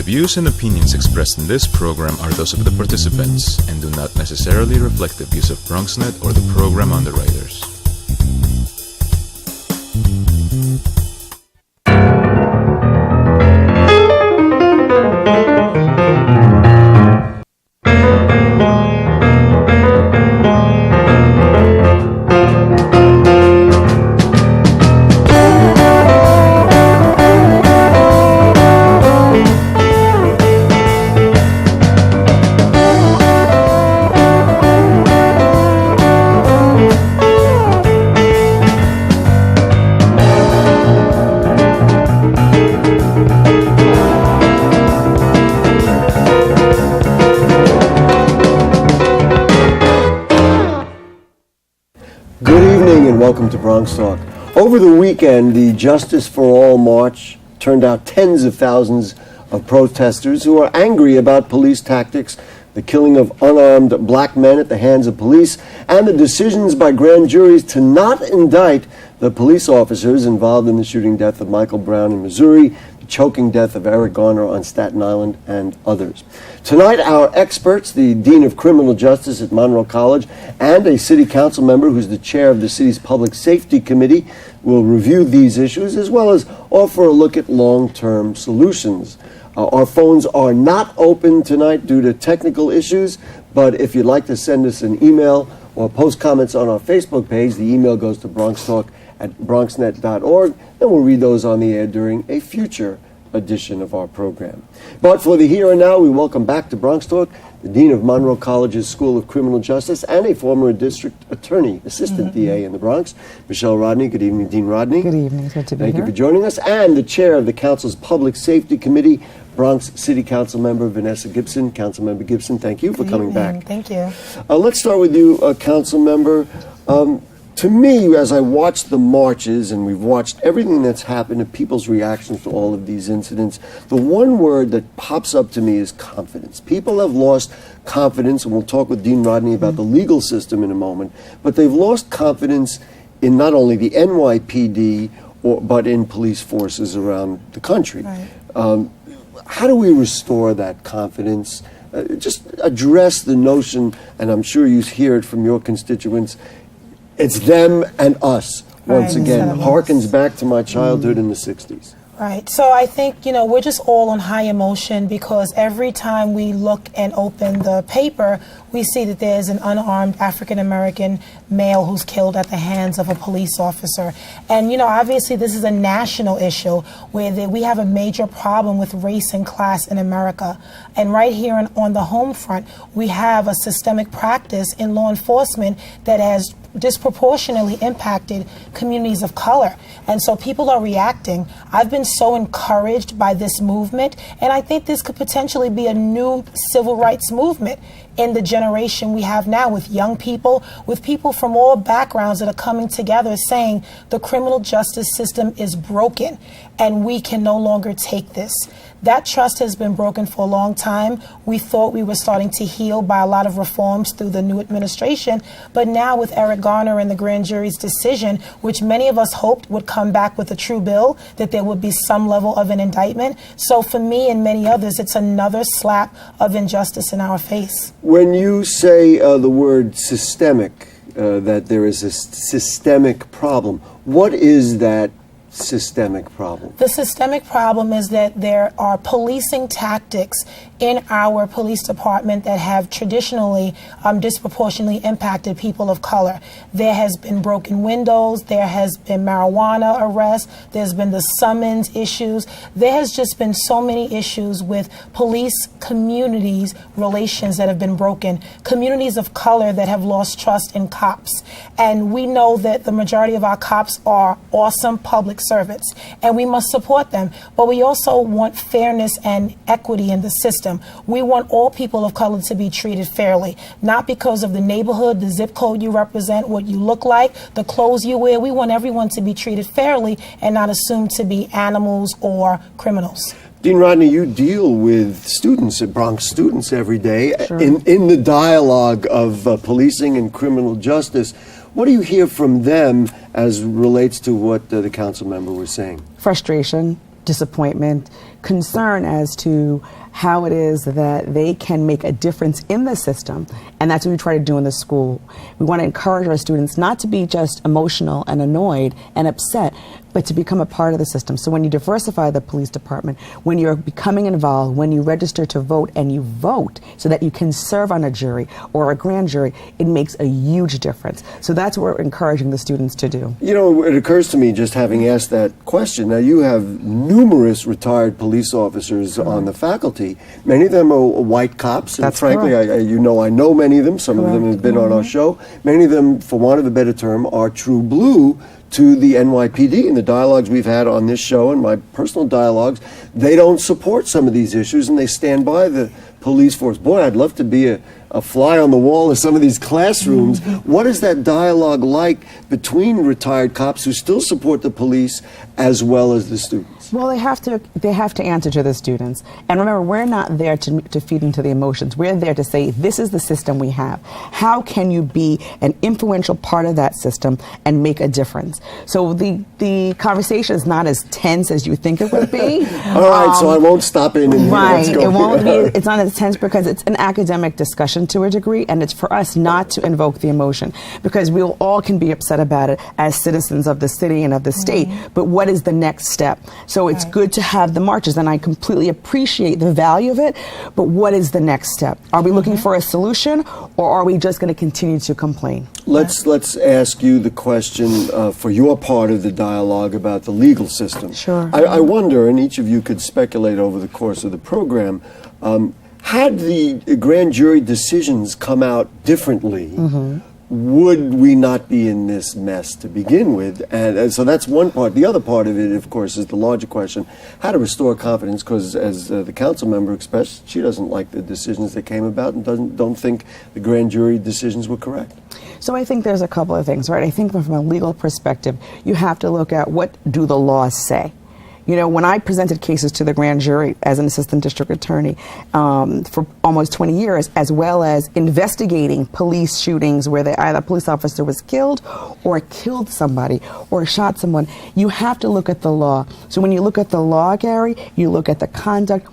views and opinions expressed in this program are those of the participants and do not necessarily reflect the views of BronxNet or the program underwriters. Welcome to Bronxtalk. Over the weekend, the Justice for All March turned out tens of thousands of protesters who are angry about police tactics, the killing of unarmed black men at the hands of police, and the decisions by grand juries to not indict the police officers involved in the shooting death of Michael Brown in Missouri, the choking death of Eric Garner on Staten Island, and others. Tonight, our experts, the Dean of Criminal Justice at Monroe College and a City Council member who's the chair of the city's Public Safety Committee, will review these issues as well as offer a look at long-term solutions. Our phones are not open tonight due to technical issues, but if you'd like to send us an email or post comments on our Facebook page, the email goes to bronxtalk@bronxnet.org, and we'll read those on the air during a future edition of our program. But for the here and now, we welcome back to Bronxtalk the Dean of Monroe College's School of Criminal Justice and a former district attorney, assistant DA in the Bronx, Michelle Rodney. Good evening, Dean Rodney. Good evening. It's good to be here. Thank you for joining us. And the chair of the council's Public Safety Committee, Bronx City Council member Vanessa Gibson. Councilmember Gibson, thank you for coming back. Thank you. Let's start with you, council member. To me, as I watched the marches and we've watched everything that's happened and people's reactions to all of these incidents, the one word that pops up to me is confidence. People have lost confidence, and we'll talk with Dean Rodney about the legal system in a moment, but they've lost confidence in not only the NYPD, but in police forces around the country. Right. How do we restore that confidence? Just address the notion, and I'm sure you hear it from your constituents, it's them and us. Once again, harkens back to my childhood in the 60s. Right. So I think, we're just all on high emotion because every time we look and open the paper, we see that there's an unarmed African-American male who's killed at the hands of a police officer. And, obviously this is a national issue where we have a major problem with race and class in America. And right here on the home front, we have a systemic practice in law enforcement that has disproportionately impacted communities of color. And so people are reacting. I've been so encouraged by this movement, and I think this could potentially be a new civil rights movement in the generation we have now, with young people, with people from all backgrounds that are coming together saying the criminal justice system is broken and we can no longer take this. That trust has been broken for a long time. We thought we were starting to heal by a lot of reforms through the new administration, but now with Eric Garner and the grand jury's decision, which many of us hoped would come back with a true bill, that there would be some level of an indictment. So for me and many others, it's another slap of injustice in our face. When you say the word systemic, that there is a systemic problem, what is that systemic problem? The systemic problem is that there are policing tactics in our police department that have traditionally disproportionately impacted people of color. There has been broken windows, there has been marijuana arrests, there's been the summons issues. There has just been so many issues with police communities relations that have been broken, communities of color that have lost trust in cops. And we know that the majority of our cops are awesome public servants, and we must support them. But we also want fairness and equity in the system. We want all people of color to be treated fairly, not because of the neighborhood, the zip code you represent, what you look like, the clothes you wear. We want everyone to be treated fairly and not assumed to be animals or criminals. Dean Rodney, you deal with students, Bronx students, every day. Sure. In the dialogue of policing and criminal justice. What do you hear from them as relates to what the council member was saying? Frustration. disappointment, concern as to how it is that they can make a difference in the system. And that's what we try to do in the school. We want to encourage our students not to be just emotional and annoyed and upset, but to become a part of the system. So when you diversify the police department, when you're becoming involved, when you register to vote and you vote so that you can serve on a jury or a grand jury, it makes a huge difference. So that's what we're encouraging the students to do. You know, it occurs to me, just having asked that question, now you have numerous retired police officers on the faculty. Many of them are white cops, and That's frankly, I know many of them. Some of them have been on our show. Many of them, for want of a better term, are true blue to the NYPD. In the dialogues we've had on this show and my personal dialogues, they don't support some of these issues, and they stand by the police force. Boy, I'd love to be a fly on the wall of some of these classrooms. What is that dialogue like between retired cops who still support the police as well as the students? Well, they have to answer to the students. And remember, we're not there to feed into the emotions. We're there to say, this is the system we have. How can you be an influential part of that system and make a difference? So the conversation is not as tense as you think it would be. All right, so I won't stop in and right. It won't be. It's not as tense because it's an academic discussion to a degree, and it's for us not to invoke the emotion, because we all can be upset about it as citizens of the city and of the state. But what is the next step? So it's good to have the marches, and I completely appreciate the value of it, but what is the next step? Are we looking for a solution, or are we just going to continue to complain? Let's ask you the question for your part of the dialogue about the legal system. Sure. I wonder, and each of you could speculate over the course of the program, had the grand jury decisions come out differently, would we not be in this mess to begin with? And so that's one part. The other part of it, of course, is the larger question: how to restore confidence, because as the council member expressed, she doesn't like the decisions that came about and don't think the grand jury decisions were correct. So I think there's a couple of things, right? I think from a legal perspective, you have to look at what do the laws say. You know, when I presented cases to the grand jury as an assistant district attorney for almost 20 years, as well as investigating police shootings where either a police officer was killed or killed somebody or shot someone, you have to look at the law. So when you look at the law, Gary, you look at the conduct.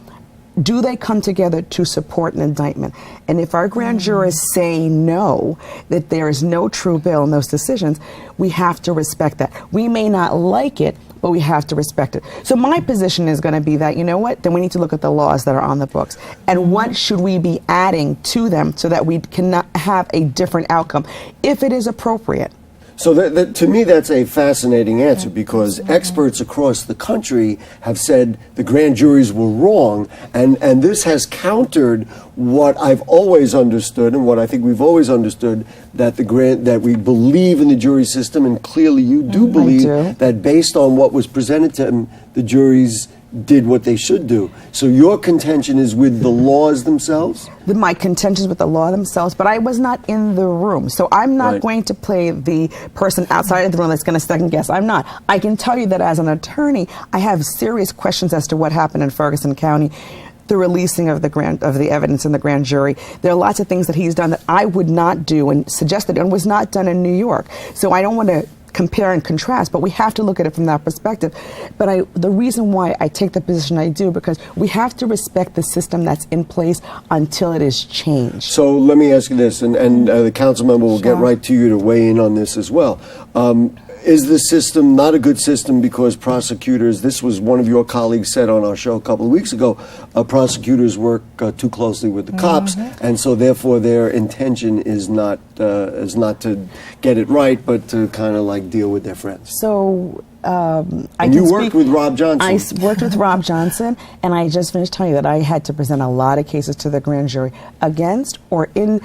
Do they come together to support an indictment? And if our grand jurors say no, that there is no true bill in those decisions, we have to respect that. We may not like it, but we have to respect it. So my position is going to be that, you know what, then we need to look at the laws that are on the books. And what should we be adding to them so that we can have a different outcome, if it is appropriate? So to me, that's a fascinating answer, because experts across the country have said the grand juries were wrong, and this has countered what I've always understood and what I think we've always understood, that that we believe in the jury system, and clearly you do believe that based on what was presented to them, the juries did what they should do. So your contention is with the laws themselves? My contention is with the law themselves, but I was not in the room. So I'm not going to play the person outside of the room that's going to second guess. I'm not. I can tell you that as an attorney, I have serious questions as to what happened in Ferguson County, the releasing of the evidence in the grand jury. There are lots of things that he's done that I would not do and suggested and was not done in New York. So I don't want to compare and contrast, but we have to look at it from that perspective. But the reason why I take the position I do, because we have to respect the system that's in place until it is changed. So let me ask you this, and the council member will get right to you to weigh in on this as well. Is the system not a good system because prosecutors, this was one of your colleagues said on our show a couple of weeks ago, prosecutors work too closely with the cops, and so therefore their intention is not to get it right, but to kind of like deal with their friends. So you worked with Rob Johnson. I worked with Rob Johnson, and I just finished telling you that I had to present a lot of cases to the grand jury against or in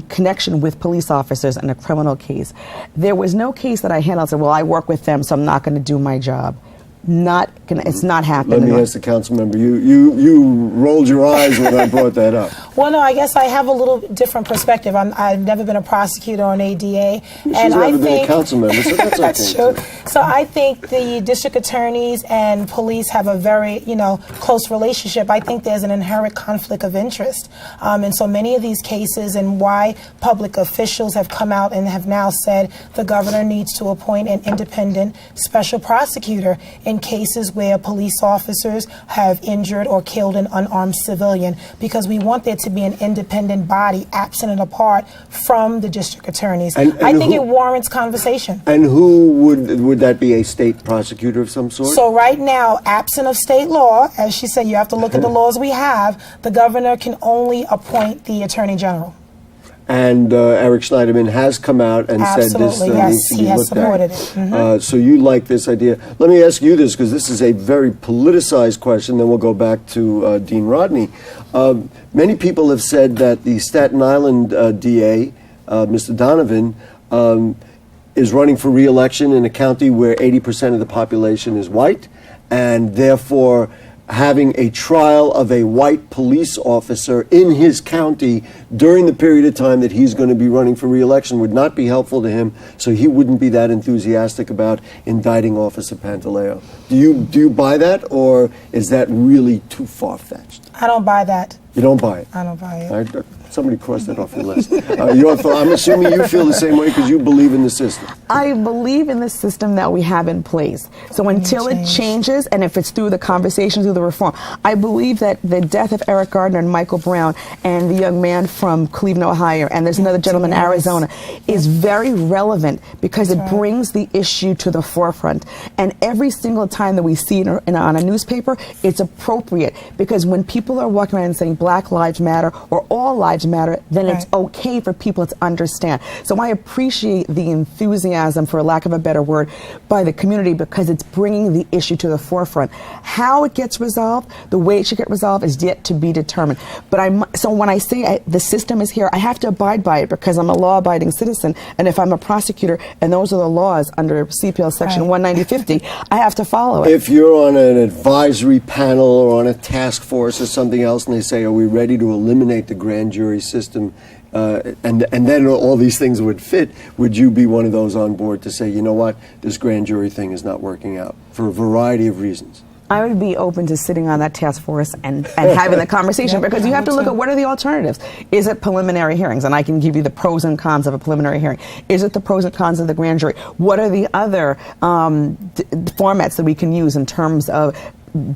connection with police officers in a criminal case. There was no case that I handled and said, well, I work with them, so I'm not going to do my job. It's not happening. Let me ask the council member. You rolled your eyes when I brought that up. Well, no, I guess I have a little different perspective. I've never been a prosecutor or an ADA. She's never been a council member, so that's okay. That's true. So I think the district attorneys and police have a very, close relationship. I think there's an inherent conflict of interest. And so many of these cases, and why public officials have come out and have now said the governor needs to appoint an independent special prosecutor in cases where police officers have injured or killed an unarmed civilian, because we want there to be an independent body, absent and apart from the district attorneys. I think it warrants conversation. And who would that be? A state prosecutor of some sort? So right now, absent of state law, as she said, you have to look at the laws we have, the governor can only appoint the attorney general. And Eric Schneiderman has come out and said this needs to be looked at. Mm-hmm. So you like this idea. Let me ask you this, because this is a very politicized question, then we'll go back to Dean Rodney. Many people have said that the Staten Island DA, Mr. Donovan, is running for re-election in a county where 80% of the population is white, and therefore having a trial of a white police officer in his county during the period of time that he's going to be running for re-election would not be helpful to him, so he wouldn't be that enthusiastic about indicting Officer Pantaleo. Do you buy that, or is that really too far-fetched? I don't buy that. You don't buy it? I don't buy it. Somebody crossed that off your list. I'm assuming you feel the same way because you believe in the system. I believe in the system that we have in place. So until it changes, and if it's through the conversation, through the reform, I believe that the death of Eric Gardner and Michael Brown and the young man from Cleveland, Ohio, and there's another gentleman in Arizona, is very relevant because it brings the issue to the forefront. And every single time that we see it on a newspaper, it's appropriate, because when people are walking around and saying Black Lives Matter or all lives matter, then it's okay for people to understand. So I appreciate the enthusiasm, for lack of a better word, by the community, because it's bringing the issue to the forefront. How it gets resolved, the way it should get resolved, is yet to be determined. But so when I say the system is here, I have to abide by it because I'm a law-abiding citizen, and if I'm a prosecutor and those are the laws under CPL Section 19050, I have to follow it. If you're on an advisory panel or on a task force or something else, and they say, are we ready to eliminate the grand jury system, and then all these things would fit, would you be one of those on board to say, you know what, this grand jury thing is not working out for a variety of reasons? I would be open to sitting on that task force and having the conversation, because you have to look at what are the alternatives. Is it preliminary hearings? And I can give you the pros and cons of a preliminary hearing. Is it the pros and cons of the grand jury? What are the other formats that we can use in terms of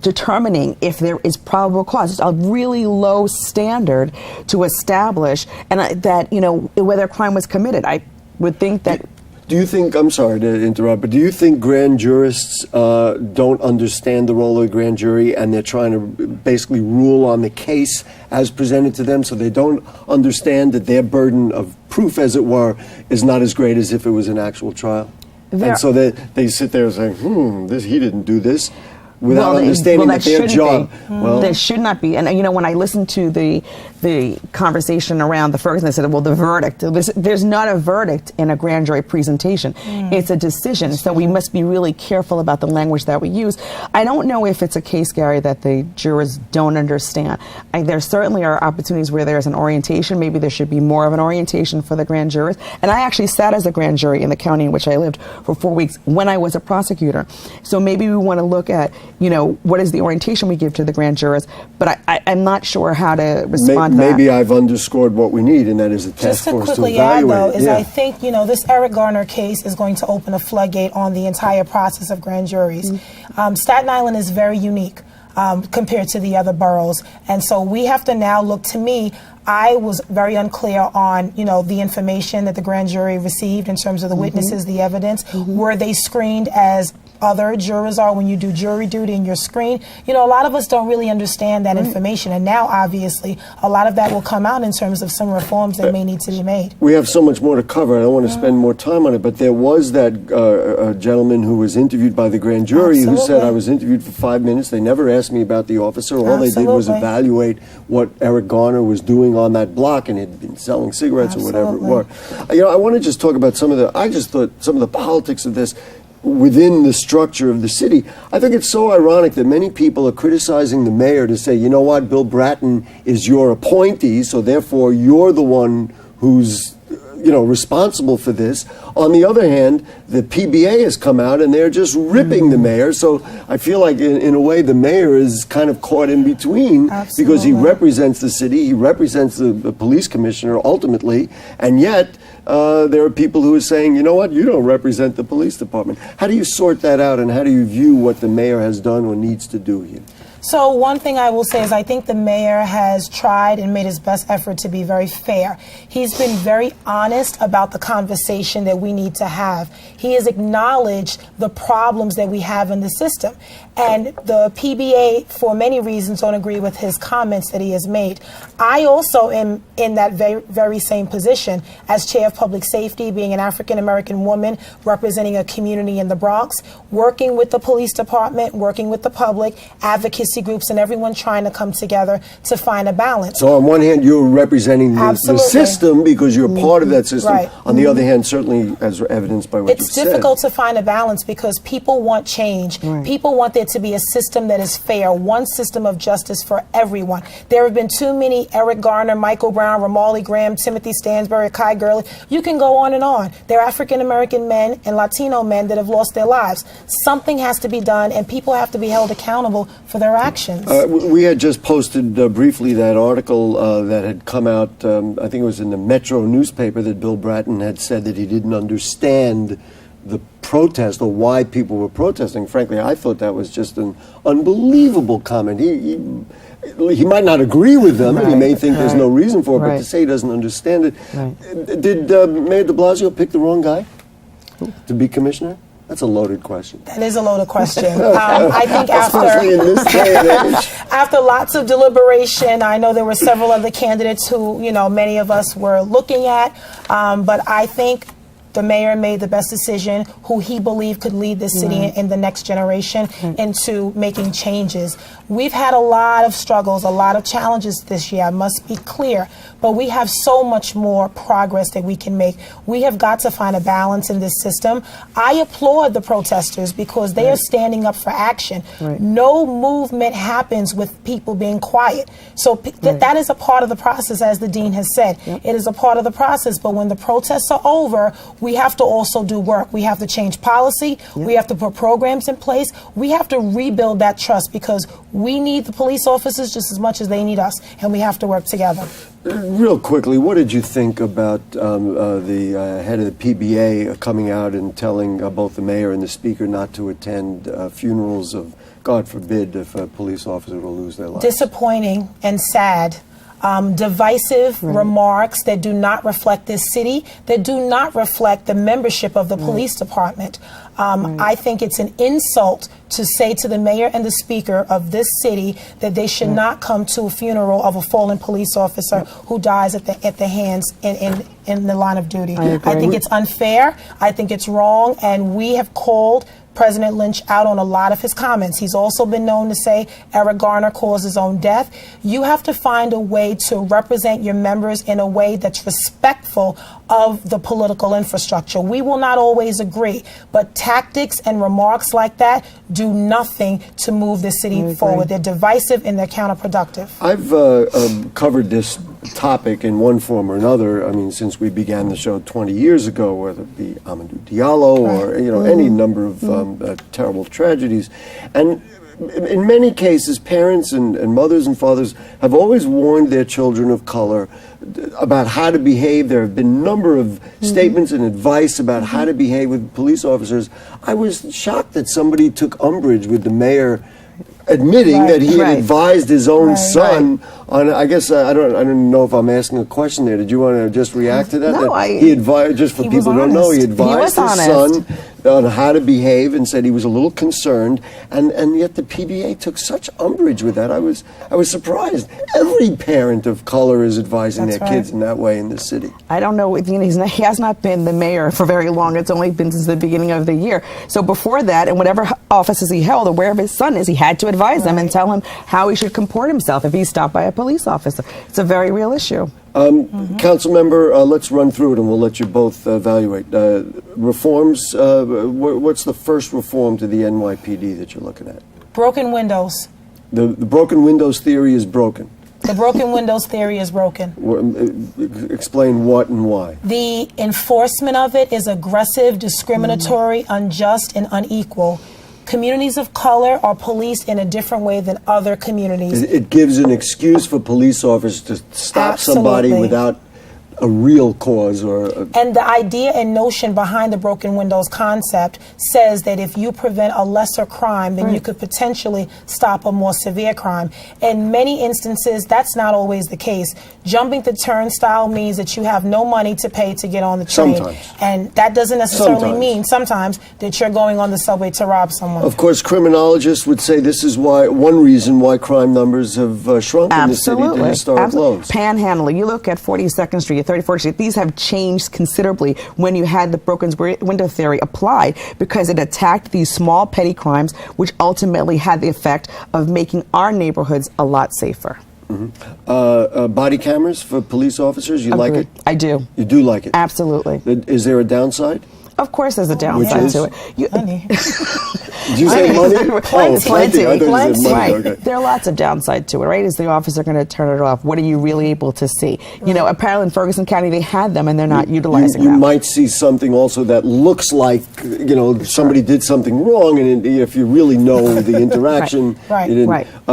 determining if there is probable cause? It's a really low standard to establish, and that, whether a crime was committed. I would think that. Do you think, I'm sorry to interrupt, but do you think grand jurists don't understand the role of the grand jury, and they're trying to basically rule on the case as presented to them, so they don't understand that their burden of proof, as it were, is not as great as if it was an actual trial? And so they sit there saying, he didn't do this, without understanding that their job. Well, there should not be. And when I listened to the conversation around the Ferguson, they said, well, the verdict. There's not a verdict in a grand jury presentation. It's a decision. So we must be really careful about the language that we use. I don't know if it's a case, Gary, that the jurors don't understand. There certainly are opportunities where there's an orientation. Maybe there should be more of an orientation for the grand jurors. And I actually sat as a grand jury in the county in which I lived for 4 weeks when I was a prosecutor. So maybe we want to look at, what is the orientation we give to the grand jurors, but I'm not sure how to respond to that. Maybe I've underscored what we need, and that is a task force to evaluate. Just to quickly add, though, is I think, this Eric Garner case is going to open a floodgate on the entire process of grand juries. Staten Island is very unique compared to the other boroughs, and so we have to now look, to me, I was very unclear on, the information that the grand jury received in terms of the witnesses, the evidence. Were they screened as other jurors are when you do jury duty and you're screened? A lot of us don't really understand that information, and now, obviously, a lot of that will come out in terms of some reforms that may need to be made. We have so much more to cover. I don't want to spend more time on it, but there was that gentleman who was interviewed by the grand jury who said, I was interviewed for 5 minutes. They never asked me about the officer. All they did was evaluate what Eric Garner was doing on that block, and he'd been selling cigarettes or whatever it were. I want to just talk about I just thought some of the politics of this. within the structure of the city. I think it's so ironic that many people are criticizing the mayor to say, you know what, Bill Bratton is your appointee, so therefore you're the one who's responsible for this. On the other hand, the PBA has come out and they're just ripping the mayor. So I feel like in a way the mayor is kind of caught in between. Absolutely. Because he represents the city, he represents the police commissioner ultimately, and yet there are people who are saying, you know what, you don't represent the police department. How do you sort that out, and how do you view what the mayor has done or needs to do here? So one thing I will say is I think the mayor has tried and made his best effort to be very fair. He's been very honest about the conversation that we need to have. He has acknowledged the problems that we have in the system. And the PBA, for many reasons, don't agree with his comments that he has made. I also am in that very same position as chair of public safety, being an African-American woman representing a community in the Bronx, working with the police department, working with the public, advocacy groups, and everyone trying to come together to find a balance. So on one hand, you're representing the system because you're part of that system. Right. On the other hand, certainly as evidenced by what you said. It's difficult to find a balance because people want change. Right. People want there to be a system that is fair, one system of justice for everyone. There have been too many Eric Garner, Michael Brown, Ramarley Graham, Timothy Stansbury, Kai Gurley. You can go on and on. There are African-American men and Latino men that have lost their lives. Something has to be done, and people have to be held accountable for their actions. We had just posted briefly that article that had come out, I think it was in the Metro newspaper, that Bill Bratton had said that he didn't understand the protest or why people were protesting. Frankly, I thought that was just an unbelievable comment. He might not agree with them, and he may think there's no reason for it, but to say he doesn't understand it. Right. Did Mayor de Blasio pick the wrong guy to be commissioner? That's a loaded question. That is a loaded question. I think Especially in this day and age. after lots of deliberation, I know there were several other candidates who, many of us were looking at, but I think the mayor made the best decision, who he believed could lead the city in the next generation into making changes. We've had a lot of struggles, a lot of challenges this year, I must be clear, but we have so much more progress that we can make. We have got to find a balance in this system. I applaud the protesters because they are standing up for action. No movement happens with people being quiet. So that is a part of the process, as the dean has said. It is a part of the process, but when the protests are over, we have to also do work. We have to change policy. We have to put programs in place. We have to rebuild that trust because we need the police officers just as much as they need us, and we have to work together. Real quickly, what did you think about the head of the PBA coming out and telling both the mayor and the speaker not to attend funerals of, God forbid, if a police officer will lose their life? Disappointing and sad. Divisive remarks that do not reflect this city, that do not reflect the membership of the police department. I think it's an insult to say to the mayor and the speaker of this city that they should not come to a funeral of a fallen police officer who dies at the hands in the line of duty. I think it's unfair. I think it's wrong, and we have called President Lynch out on a lot of his comments. He's also been known to say Eric Garner caused his own death. You have to find a way to represent your members in a way that's respectful of the political infrastructure. We will not always agree, but tactics and remarks like that do nothing to move the city forward. They're divisive and they're counterproductive. I've covered this topic in one form or another, I mean, since we began the show 20 years ago, whether it be Amadou Diallo or, any number of terrible tragedies. And in many cases, parents and mothers and fathers have always warned their children of color about how to behave. There have been a number of statements and advice about how to behave with police officers. I was shocked that somebody took umbrage with the mayor admitting that he had advised his own son on, I guess, I don't know if I'm asking a question there. Did you want to just react to that? No, he advised, just for people who don't know, he advised his son on how to behave and said he was a little concerned, and yet the PBA took such umbrage with that. I was surprised. Every parent of color is advising their kids in that way in this city. I don't know, he has not been the mayor for very long. It's only been since the beginning of the year. So before that, and whatever offices he held or wherever his son is, he had to advise them and tell him how he should comport himself if he's stopped by a police officer. It's a very real issue. Council member, let's run through it and we'll let you both evaluate. Reforms, what's the first reform to the NYPD that you're looking at? Broken windows. The broken windows theory is broken. The broken windows theory is broken. Explain what and why. The enforcement of it is aggressive, discriminatory, unjust, and unequal. Communities of color are policed in a different way than other communities. It gives an excuse for police officers to stop somebody without a real cause and the idea and notion behind the broken windows concept says that if you prevent a lesser crime, then you could potentially stop a more severe crime. In many instances, that's not always the case. Jumping the turnstile means that you have no money to pay to get on the train. Sometimes. And that doesn't necessarily mean sometimes that you're going on the subway to rob someone. Of course, criminologists would say this is why one reason why crime numbers have shrunk in the city to historic lows. Panhandling. You look at 42nd Street, 34th Street. These have changed considerably when you had the broken window theory applied, because it attacked these small petty crimes, which ultimately had the effect of making our neighborhoods a lot safer. Body cameras for police officers, you like it? I do. You do like it? Absolutely. Is there a downside? Of course there's a downside to it. Did you say money? Plenty. I thought you said money. Right. Okay. There are lots of downside to it, right? Is the officer going to turn it off? What are you really able to see? You know, apparently in Ferguson County they had them and they're not utilizing them. You might see something also that looks like, you know, somebody did something wrong, and if you really know the interaction,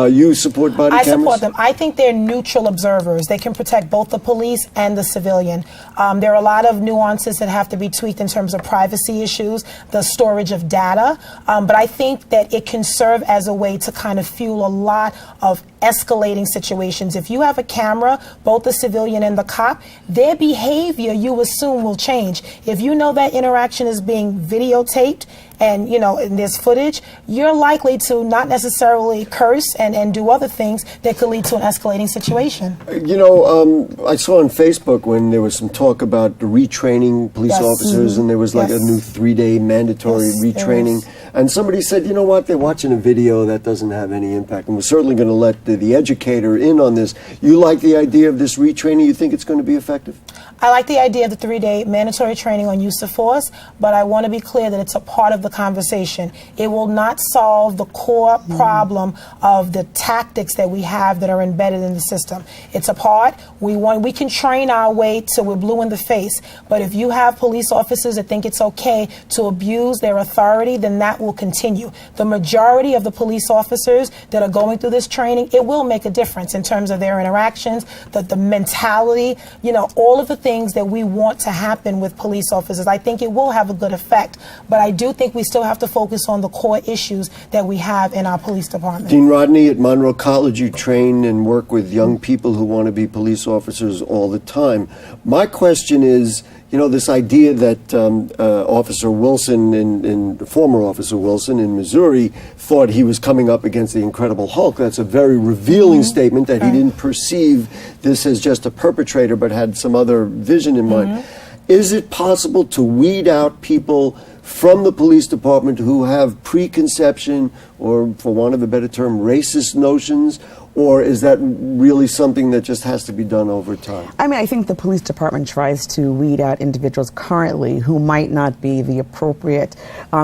you support body cameras? I support them. I think they're neutral observers. They can protect both the police and the civilian. There are a lot of nuances that have to be tweaked in terms of privacy issues, the storage of data, but I think that it can serve as a way to kind of fuel a lot of escalating situations. If you have a camera, both the civilian and the cop, their behavior you assume will change. If you know that interaction is being videotaped and, you know, and there's footage, you're likely to not necessarily curse and do other things that could lead to an escalating situation. You know, I saw on Facebook when there was some talk about retraining police officers, and there was like a new 3-day mandatory retraining. And somebody said, you know what, they're watching a video that doesn't have any impact, and we're certainly going to let the educator in on this. You like the idea of this retraining? You think it's going to be effective? I like the idea of the 3-day mandatory training on use of force, but I want to be clear that it's a part of the conversation. It will not solve the core problem of the tactics that we have that are embedded in the system. It's a part. We can train our way till we're blue in the face, but if you have police officers that think it's okay to abuse their authority, then that will continue. The majority of the police officers that are going through this training, it will make a difference in terms of their interactions, the mentality, you know, all of the things that we want to happen with police officers. I think it will have a good effect, but I do think we still have to focus on the core issues that we have in our police department. Dean Rodney, at Monroe College, you train and work with young people who want to be police officers all the time. My question is, you know, this idea that Officer Wilson, former Officer Wilson in Missouri, thought he was coming up against the Incredible Hulk. That's a very revealing statement that he didn't perceive this as just a perpetrator, but had some other vision in mind. Is it possible to weed out people from the police department who have preconception, or for want of a better term, racist notions? Or is that really something that just has to be done over time? I mean, I think the police department tries to weed out individuals currently who might not be the appropriate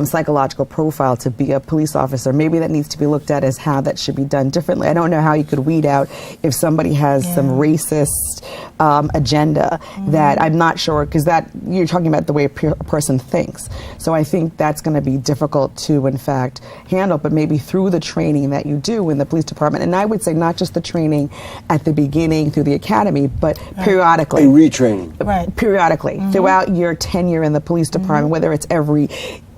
psychological profile to be a police officer. Maybe that needs to be looked at as how that should be done differently. I don't know how you could weed out if somebody has some racist agenda that I'm not sure, because that you're talking about the way a person thinks. So I think that's going to be difficult to, in fact, handle, but maybe through the training that you do in the police department. And I would say not just the training at the beginning through the academy, but periodically. A retraining. Periodically, throughout your tenure in the police department, whether it's every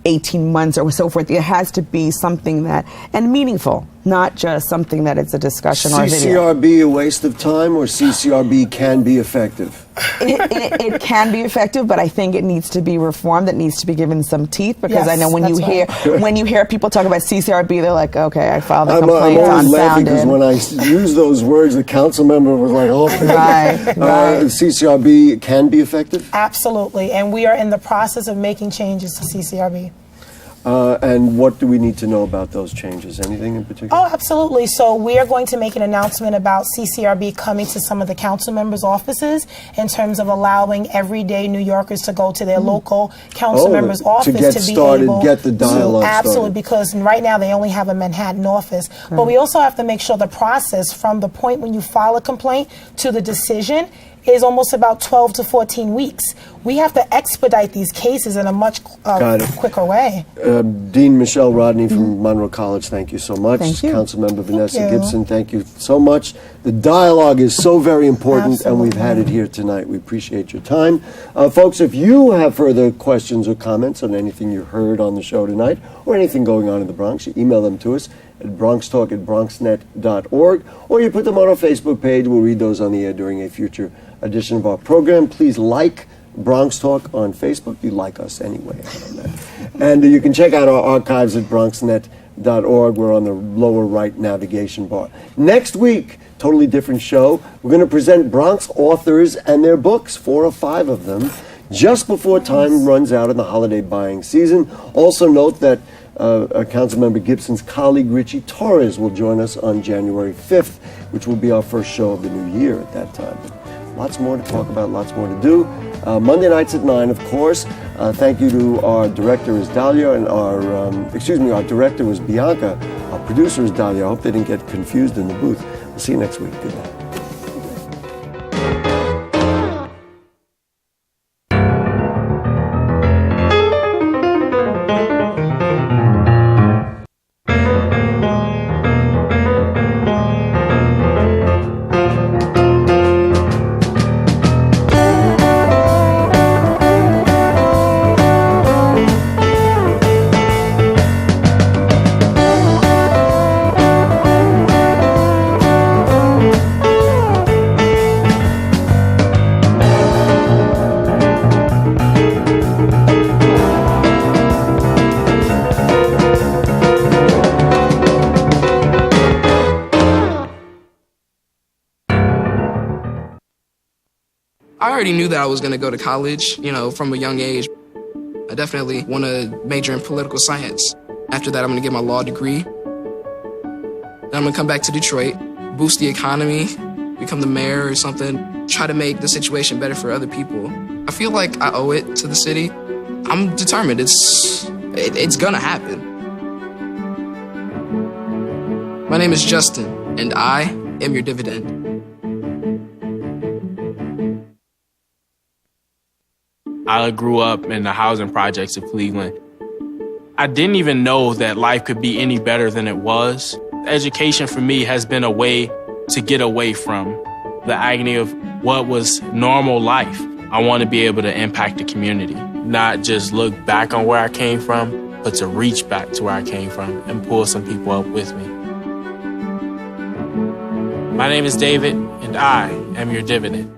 18 months or so forth, it has to be something that, and meaningful, not just something that it's a discussion or a video. CCRB a waste of time, or CCRB can be effective? It can be effective, but I think it needs to be reformed. It needs to be given some teeth, because I know when you hear people talk about CCRB, they're like, okay, I filed a complaint. I'm always laughing because when I use those words, the council member was like, oh, CCRB can be effective? Absolutely, and we are in the process of making changes to CCRB. And what do we need to know about those changes? Anything in particular? Oh, absolutely. So we are going to make an announcement about CCRB coming to some of the council members' offices in terms of allowing everyday New Yorkers to go to their local council members' office to get be started, able get the dialogue absolutely, started. because right now they only have a Manhattan office. But we also have to make sure the process from the point when you file a complaint to the decision is almost about 12 to 14 weeks. We have to expedite these cases in a much quicker way. Dean Michelle Rodney from Monroe College, thank you so much. Thank you. Councilmember Vanessa you. Gibson, thank you so much. The dialogue is so very important, and we've had it here tonight. We appreciate your time. Folks, if you have further questions or comments on anything you heard on the show tonight or anything going on in the Bronx, you email them to us at bronxtalk@bronxnet.org, or you put them on our Facebook page. We'll read those on the air during a future edition of our program. Please like Bronx Talk on Facebook. You like us anyway. And you can check out our archives at bronxnet.org. We're on the lower right navigation bar. Next week, totally different show. We're going to present Bronx authors and their books, 4 or 5 of them, just before time runs out in the holiday buying season. Also note that Councilmember Gibson's colleague Richie Torres will join us on January 5th, which will be our first show of the new year at that time. Lots more to talk about, lots more to do. Monday nights at 9, of course. Thank you to our director is Dahlia, and our director was Bianca. Our producer is Dahlia. I hope they didn't get confused in the booth. We'll see you next week. Good night. I already knew that I was going to go to college, from a young age. I definitely want to major in political science. After that, I'm going to get my law degree. Then I'm going to come back to Detroit, boost the economy, become the mayor or something, try to make the situation better for other people. I feel like I owe it to the city. I'm determined. It's going to happen. My name is Justin, and I am your dividend. I grew up in the housing projects of Cleveland. I didn't even know that life could be any better than it was. Education for me has been a way to get away from the agony of what was normal life. I want to be able to impact the community, not just look back on where I came from, but to reach back to where I came from and pull some people up with me. My name is David, and I am your dividend.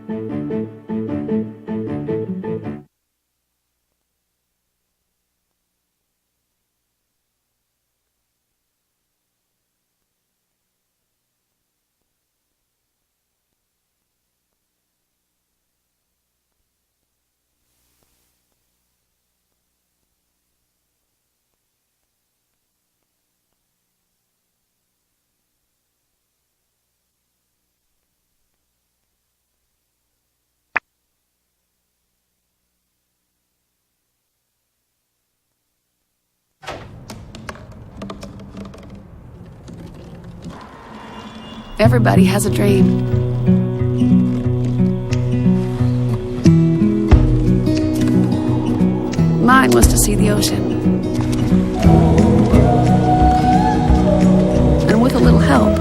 Everybody has a dream. Mine was to see the ocean. And with a little help,